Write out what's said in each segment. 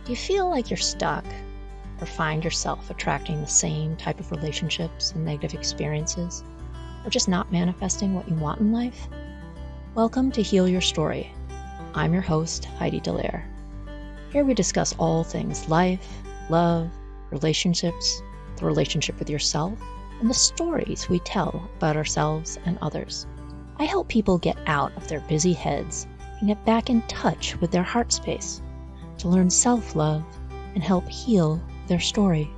Do you feel like you're stuck or find yourself attracting the same type of relationships and negative experiences, or just not manifesting what you want in life? Welcome to Heal Your Story. I'm your host, Heidi Dellaire. Here we discuss all things life, love, relationships, the relationship with yourself, and the stories we tell about ourselves and others. I help people get out of their busy heads and get back in touch with their heart space to learn self-love and help heal their story.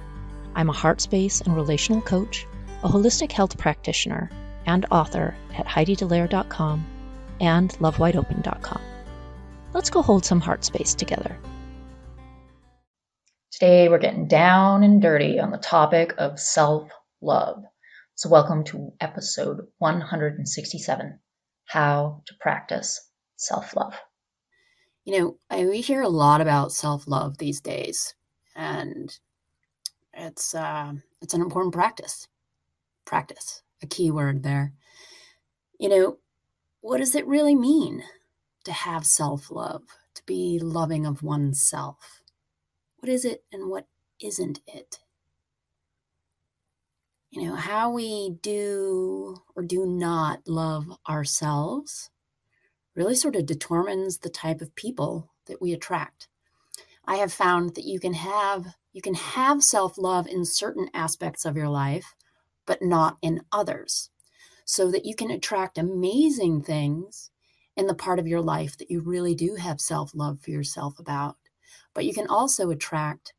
I'm a heart space and relational coach, a holistic health practitioner, and author at HeidiDellaire.com and LoveWideOpen.com. Let's go hold some heart space together. Today we're getting down and dirty on the topic of self-love. So welcome to episode 167, How to Practice Self-Love. We hear a lot about self-love these days, and it's an important practice. Practice, a key word there. What does it really mean to have self-love, to be loving of oneself? What is it and what isn't it? How we do or do not love ourselves really sort of determines the type of people that we attract. I have found that you can have self-love in certain aspects of your life, but not in others, so that you can attract amazing things in the part of your life that you really do have self-love for yourself about. But you can also attract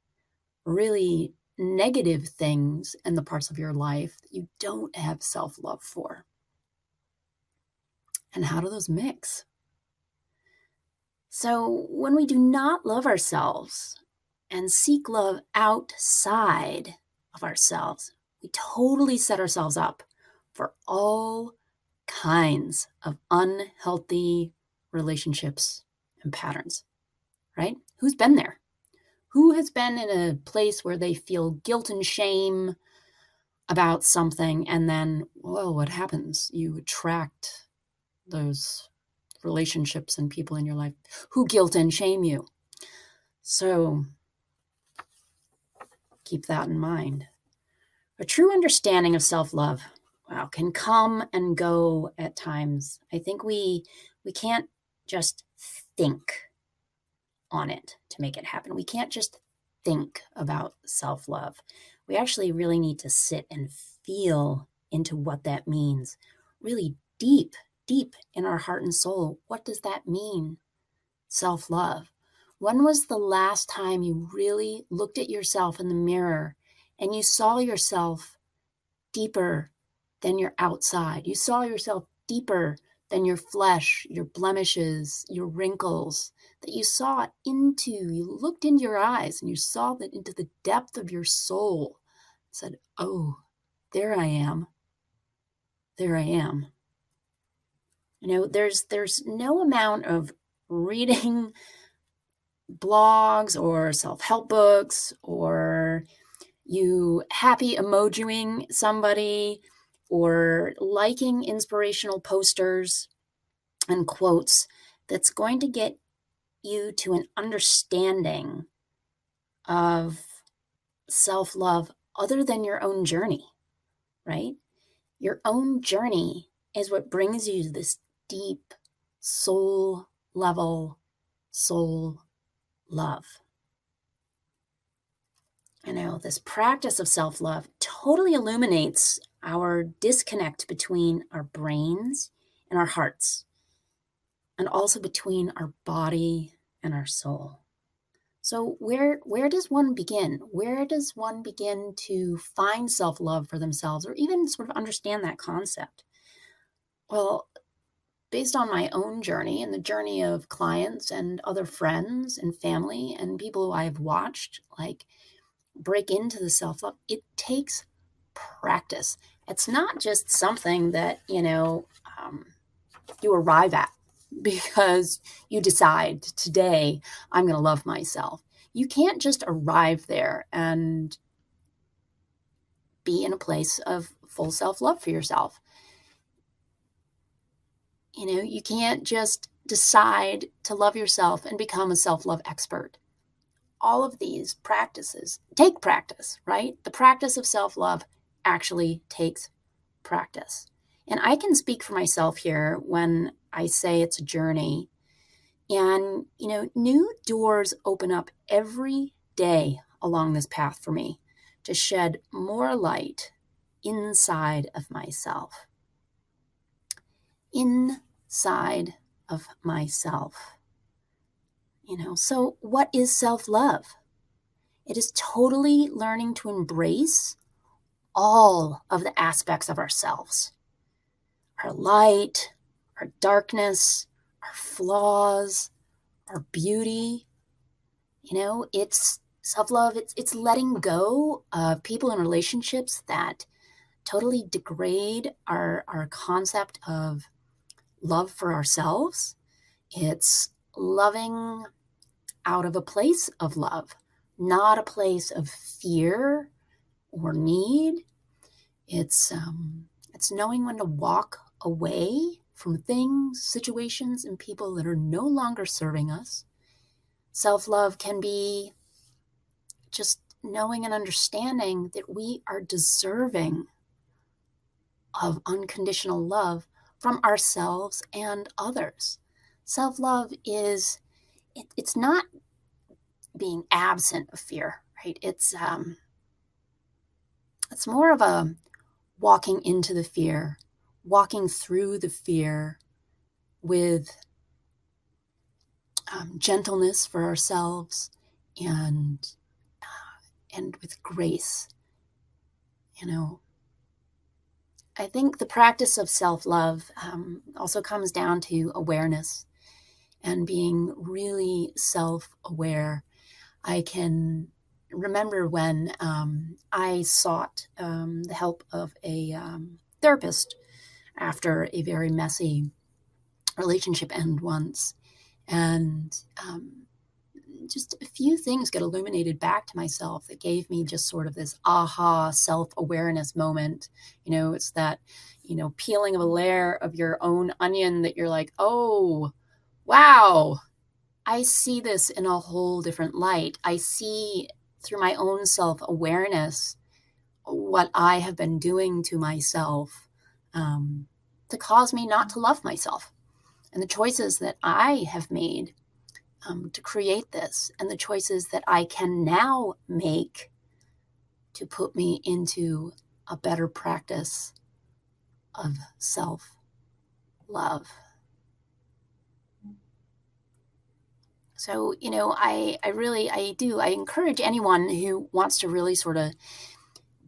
really negative things in the parts of your life that you don't have self-love for. And how do those mix? So when we do not love ourselves and seek love outside of ourselves, we totally set ourselves up for all kinds of unhealthy relationships and patterns, right? Who's been there? Who has been in a place where they feel guilt and shame about something, and then, what happens? You attract those relationships and people in your life who guilt and shame you. So keep that in mind. A true understanding of self-love, can come and go at times. I think we can't just think on it to make it happen. We can't just think about self-love. We actually really need to sit and feel into what that means, really deep in our heart and soul. What does that mean? Self-love. When was the last time you really looked at yourself in the mirror and you saw yourself deeper than your outside? You saw yourself deeper than your flesh, your blemishes, your wrinkles, that you saw into, you looked into your eyes and you saw that into the depth of your soul, said, oh, there I am. There I am. There's no amount of reading blogs or self-help books or you happy emojiing somebody or liking inspirational posters and quotes that's going to get you to an understanding of self-love other than your own journey, right? Your own journey is what brings you to this deep soul level soul love. This practice of self-love totally illuminates our disconnect between our brains and our hearts, and also between our body and our soul. So where does one begin? Where does one begin to find self-love for themselves, or even sort of understand that concept? Well, based on my own journey and the journey of clients and other friends and family and people who I've watched break into the self-love, it takes practice. It's not just something that, you arrive at because you decide today I'm going to love myself. You can't just arrive there and be in a place of full self-love for yourself. You can't just decide to love yourself and become a self-love expert. all of these practices take practice, right? The practice of self-love actually takes practice. And I can speak for myself here when I say it's a journey. And, new doors open up every day along this path for me to shed more light inside of myself. Inside of myself. So what is self-love? It is totally learning to embrace all of the aspects of ourselves. Our light, our darkness, our flaws, our beauty. It's self-love. It's letting go of people and relationships that totally degrade our concept of love for ourselves. It's loving out of a place of love, not a place of fear or need. It's knowing when to walk away from things, situations, and people that are no longer serving us. Self-love can be just knowing and understanding that we are deserving of unconditional love from ourselves and others. Self-love is, it's not being absent of fear, right? It's more of a walking into the fear, walking through the fear with gentleness for ourselves and with grace. I think the practice of self-love also comes down to awareness and being really self-aware. I can remember when I sought the help of a therapist after a very messy relationship end once. And just a few things got illuminated back to myself that gave me just sort of this aha self-awareness moment. It's that, peeling of a layer of your own onion that you're like, oh, wow, I see this in a whole different light. I see through my own self-awareness what I have been doing to myself to cause me not to love myself, and the choices that I have made to create this, and the choices that I can now make to put me into a better practice of self-love. So, I encourage anyone who wants to really sort of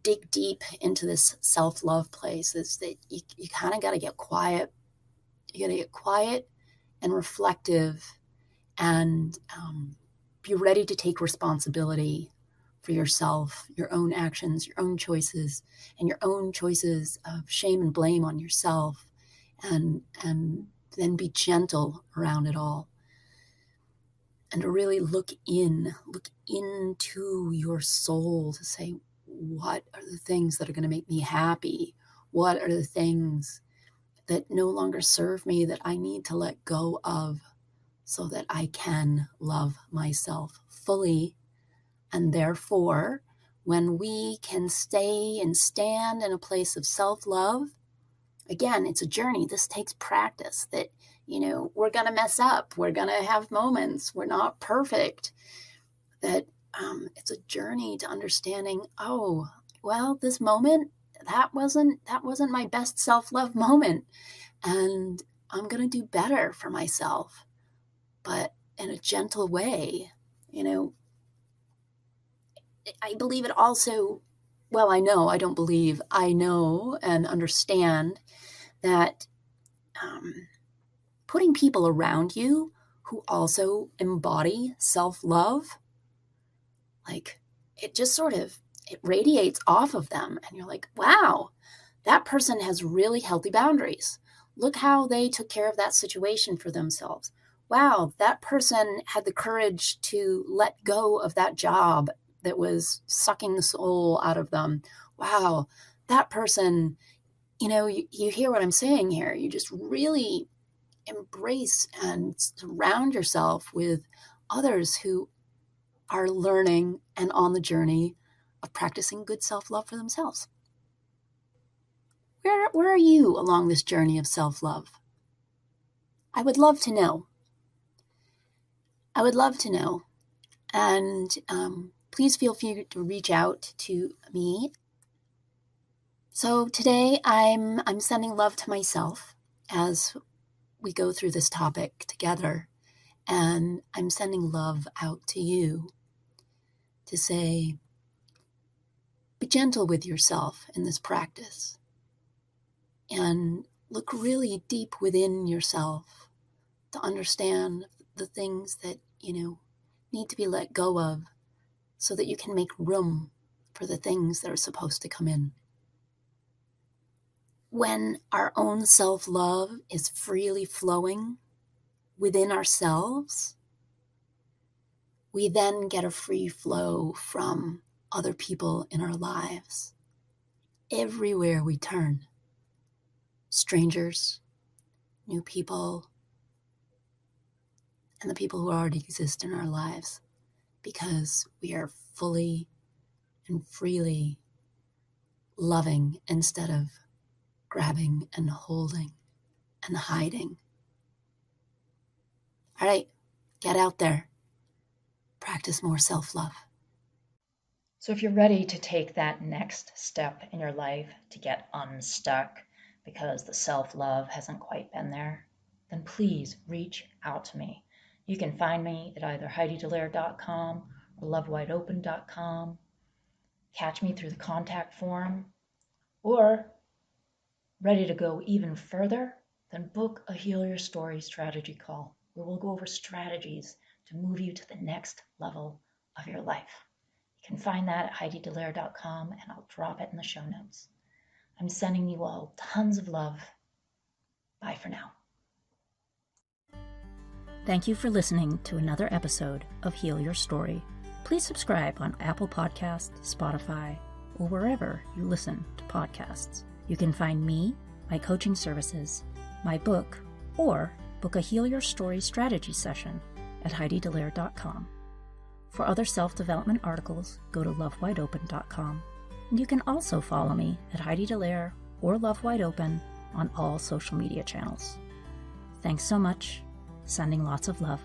dig deep into this self-love place is that you kind of got to get quiet. You got to get quiet and reflective and be ready to take responsibility for yourself, your own actions, your own choices, and your own choices of shame and blame on yourself, and then be gentle around it all. And to really look into your soul to say, what are the things that are going to make me happy? What are the things that no longer serve me that I need to let go of so that I can love myself fully? And therefore, when we can stay and stand in a place of self-love, again, it's a journey. This takes practice. That, we're going to mess up. We're going to have moments. We're not perfect. That it's a journey to understanding, oh, well, this moment, that wasn't my best self-love moment. And I'm going to do better for myself, but in a gentle way. I believe it also, well, I know and understand that putting people around you who also embody self-love, like, it just sort of, it radiates off of them. And you're like, wow, that person has really healthy boundaries. Look how they took care of that situation for themselves. Wow, that person had the courage to let go of that job that was sucking the soul out of them. Wow, that person, you hear what I'm saying here. You just really embrace and surround yourself with others who are learning and on the journey of practicing good self-love for themselves. Where are you along this journey of self-love? I would love to know. And please feel free to reach out to me. So today I'm sending love to myself as we go through this topic together. And I'm sending love out to you to say, be gentle with yourself in this practice. And look really deep within yourself to understand the things that, need to be let go of so that you can make room for the things that are supposed to come in. When our own self-love is freely flowing within ourselves, we then get a free flow from other people in our lives. Everywhere we turn, strangers, new people, and the people who already exist in our lives, because we are fully and freely loving instead of grabbing and holding and hiding. All right, get out there. Practice more self-love. So if you're ready to take that next step in your life to get unstuck because the self-love hasn't quite been there, then please reach out to me. You can find me at either HeidiDellaire.com or lovewideopen.com. Catch me through the contact form, or ready to go even further, then book a Heal Your Story strategy call where we'll go over strategies to move you to the next level of your life. You can find that at HeidiDellaire.com, and I'll drop it in the show notes. I'm sending you all tons of love. Bye for now. Thank you for listening to another episode of Heal Your Story. Please subscribe on Apple Podcasts, Spotify, or wherever you listen to podcasts. You can find me, my coaching services, my book, or book a Heal Your Story strategy session at HeidiDellaire.com. For other self-development articles, go to lovewideopen.com. And you can also follow me at Heidi Dellaire or Love Wide Open on all social media channels. Thanks so much. Sending lots of love.